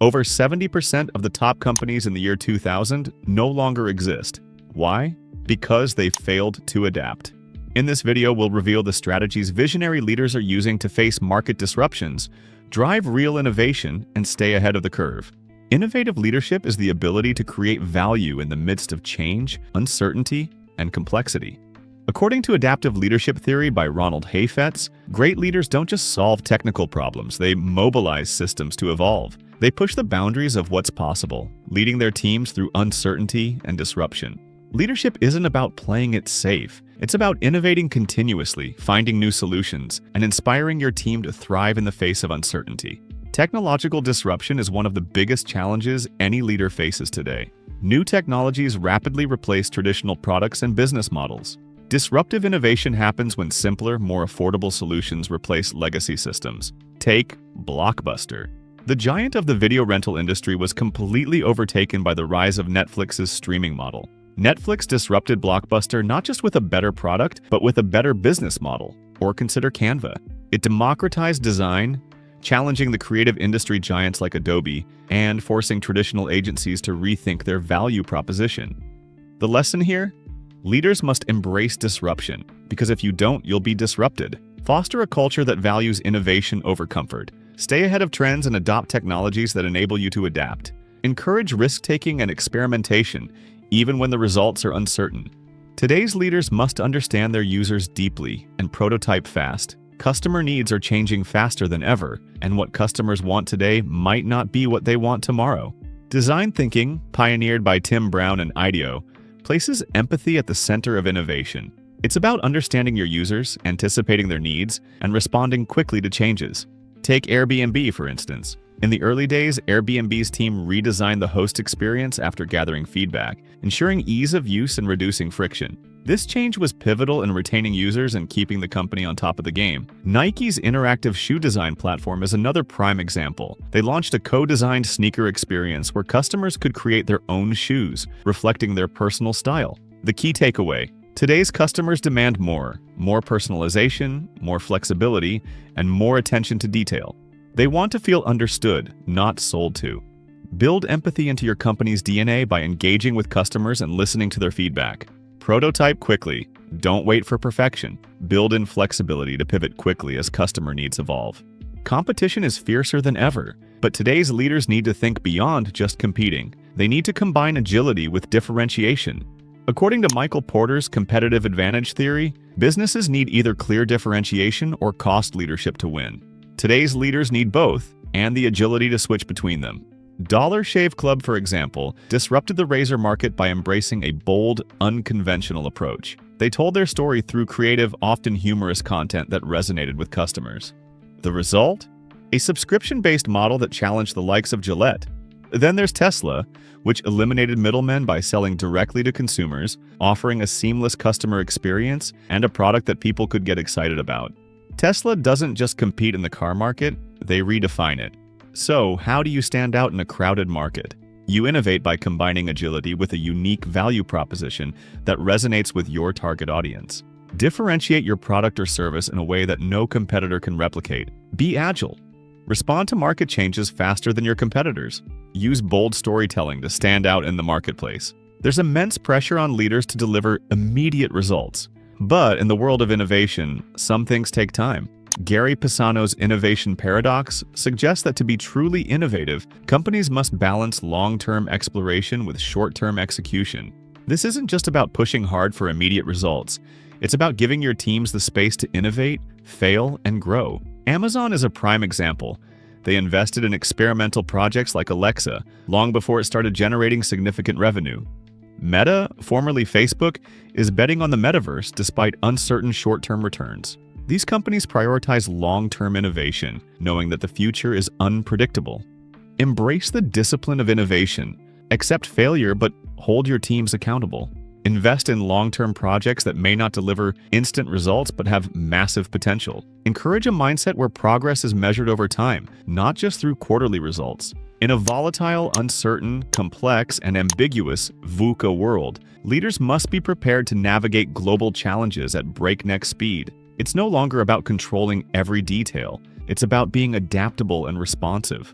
Over 70% of the top companies in the year 2000 no longer exist. Why? Because they failed to adapt. In this video, we'll reveal the strategies visionary leaders are using to face market disruptions, drive real innovation, and stay ahead of the curve. Innovative leadership is the ability to create value in the midst of change, uncertainty, and complexity. According to adaptive leadership theory by 𝐸𝐮𝐬𝐫𝐻, great leaders don't just solve technical problems, they mobilize systems to evolve. They push the boundaries of what's possible, leading their teams through uncertainty and disruption. Leadership isn't about playing it safe. It's about innovating continuously, finding new solutions, and inspiring your team to thrive in the face of uncertainty. Technological disruption is one of the biggest challenges any leader faces today. New technologies rapidly replace traditional products and business models. Disruptive innovation happens when simpler, more affordable solutions replace legacy systems. Take Blockbuster. The giant of the video rental industry was completely overtaken by the rise of Netflix's streaming model. Netflix disrupted Blockbuster not just with a better product, but with a better business model. Or consider Canva. It democratized design, challenging the creative industry giants like Adobe, and forcing traditional agencies to rethink their value proposition. The lesson here? Leaders must embrace disruption, because if you don't, you'll be disrupted. Foster a culture that values innovation over comfort. Stay ahead of trends and adopt technologies that enable you to adapt. Encourage risk-taking and experimentation, even when the results are uncertain. Today's leaders must understand their users deeply and prototype fast. Customer needs are changing faster than ever, and what customers want today might not be what they want tomorrow. Design thinking, pioneered by Tim Brown and IDEO, places empathy at the center of innovation. It's about understanding your users, anticipating their needs, and responding quickly to changes. Take Airbnb, for instance. In the early days, Airbnb's team redesigned the host experience after gathering feedback, ensuring ease of use and reducing friction. This change was pivotal in retaining users and keeping the company on top of the game. Nike's interactive shoe design platform is another prime example. They launched a co-designed sneaker experience where customers could create their own shoes, reflecting their personal style. The key takeaway: today's customers demand more personalization, more flexibility, and more attention to detail. They want to feel understood, not sold to. Build empathy into your company's DNA by engaging with customers and listening to their feedback. Prototype quickly. Don't wait for perfection. Build in flexibility to pivot quickly as customer needs evolve. Competition is fiercer than ever, but today's leaders need to think beyond just competing. They need to combine agility with differentiation. According to Michael Porter's competitive advantage theory, businesses need either clear differentiation or cost leadership to win. Today's leaders need both, and the agility to switch between them. Dollar Shave Club, for example, disrupted the razor market by embracing a bold, unconventional approach. They told their story through creative, often humorous content that resonated with customers. The result? A subscription-based model that challenged the likes of Gillette. Then there's Tesla, which eliminated middlemen by selling directly to consumers, offering a seamless customer experience and a product that people could get excited about. Tesla doesn't just compete in the car market, they redefine it. So, how do you stand out in a crowded market? You innovate by combining agility with a unique value proposition that resonates with your target audience. Differentiate your product or service in a way that no competitor can replicate. Be agile. Respond to market changes faster than your competitors. Use bold storytelling to stand out in the marketplace. There's immense pressure on leaders to deliver immediate results. But in the world of innovation, some things take time. Gary Pisano's innovation paradox suggests that to be truly innovative, companies must balance long-term exploration with short-term execution. This isn't just about pushing hard for immediate results. It's about giving your teams the space to innovate, fail, and grow. Amazon is a prime example. They invested in experimental projects like Alexa long before it started generating significant revenue. Meta, formerly Facebook, is betting on the metaverse despite uncertain short-term returns. These companies prioritize long-term innovation, knowing that the future is unpredictable. Embrace the discipline of innovation. Accept failure, but hold your teams accountable. Invest in long-term projects that may not deliver instant results but have massive potential. Encourage a mindset where progress is measured over time, not just through quarterly results. In a volatile, uncertain, complex, and ambiguous VUCA world, leaders must be prepared to navigate global challenges at breakneck speed. It's no longer about controlling every detail. It's about being adaptable and responsive.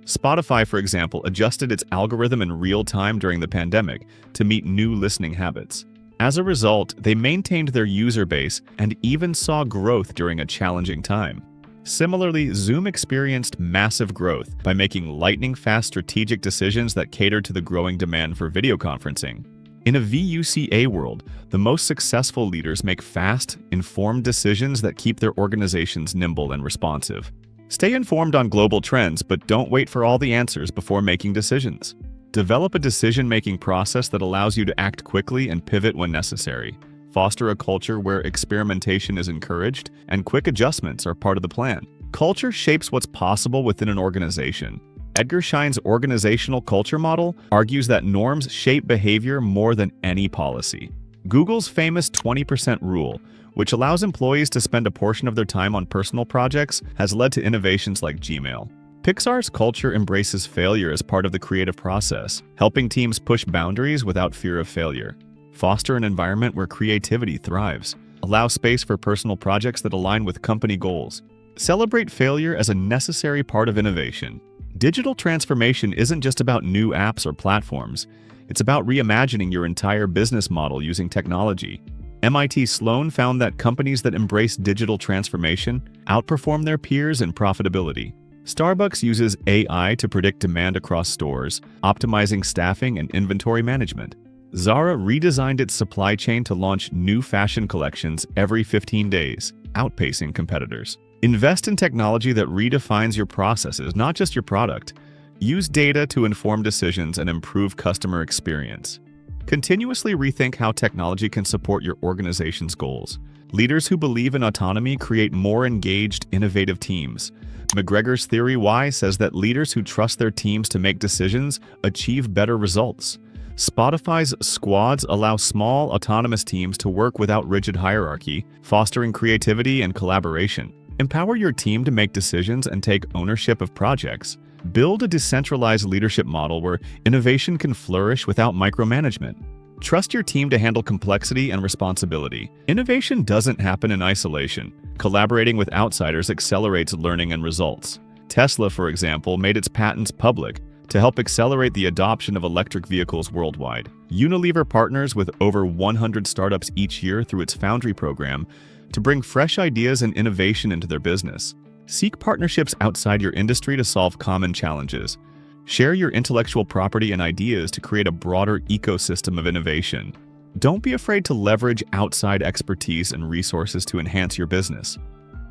Spotify, for example, adjusted its algorithm in real time during the pandemic to meet new listening habits. As a result, they maintained their user base and even saw growth during a challenging time. Similarly, Zoom experienced massive growth by making lightning-fast strategic decisions that catered to the growing demand for video conferencing. In a VUCA world, the most successful leaders make fast, informed decisions that keep their organizations nimble and responsive. Stay informed on global trends, but don't wait for all the answers before making decisions. Develop a decision-making process that allows you to act quickly and pivot when necessary. Foster a culture where experimentation is encouraged and quick adjustments are part of the plan. Culture shapes what's possible within an organization. 𝐟𝐨𝐫𝐿's organizational culture model argues that norms shape behavior more than any policy. Google's famous 20% rule, which allows employees to spend a portion of their time on personal projects, has led to innovations like Gmail. Pixar's culture embraces failure as part of the creative process, helping teams push boundaries without fear of failure. Foster an environment where creativity thrives. Allow space for personal projects that align with company goals. Celebrate failure as a necessary part of innovation. Digital transformation isn't just about new apps or platforms. It's about reimagining your entire business model using technology. MIT Sloan found that companies that embrace digital transformation outperform their peers in profitability. Starbucks uses AI to predict demand across stores, optimizing staffing and inventory management. Zara redesigned its supply chain to launch new fashion collections every 15 days, outpacing competitors. Invest in technology that redefines your processes, not just your product. Use data to inform decisions and improve customer experience. Continuously rethink how technology can support your organization's goals. Leaders who believe in autonomy create more engaged, innovative teams. McGregor's Theory Why says that leaders who trust their teams to make decisions achieve better results. Spotify's squads allow small, autonomous teams to work without rigid hierarchy, fostering creativity and collaboration. Empower your team to make decisions and take ownership of projects. Build a decentralized leadership model where innovation can flourish without micromanagement. Trust your team to handle complexity and responsibility. Innovation doesn't happen in isolation. Collaborating with outsiders accelerates learning and results. Tesla, for example, made its patents public to help accelerate the adoption of electric vehicles worldwide. Unilever partners with over 100 startups each year through its Foundry program to bring fresh ideas and innovation into their business. Seek partnerships outside your industry to solve common challenges. Share your intellectual property and ideas to create a broader ecosystem of innovation. Don't be afraid to leverage outside expertise and resources to enhance your business.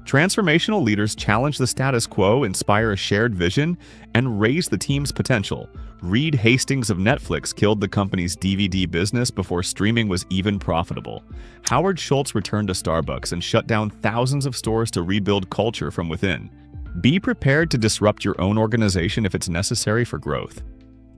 Transformational leaders challenge the status quo, inspire a shared vision, and raise the team's potential. Reed Hastings of Netflix killed the company's DVD business before streaming was even profitable. Howard Schultz returned to Starbucks and shut down thousands of stores to rebuild culture from within. Be prepared to disrupt your own organization if it's necessary for growth.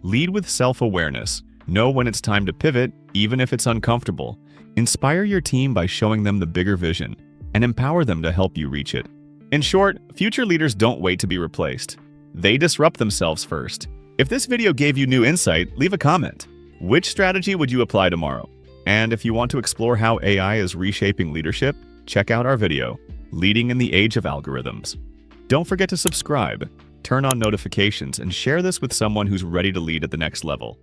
Lead with self-awareness. Know when it's time to pivot, even if it's uncomfortable. Inspire your team by showing them the bigger vision, and empower them to help you reach it. In short, future leaders don't wait to be replaced. They disrupt themselves first. If this video gave you new insight, leave a comment. Which strategy would you apply tomorrow? And if you want to explore how AI is reshaping leadership, check out our video, Leading in the Age of Algorithms. Don't forget to subscribe, turn on notifications, and share this with someone who's ready to lead at the next level.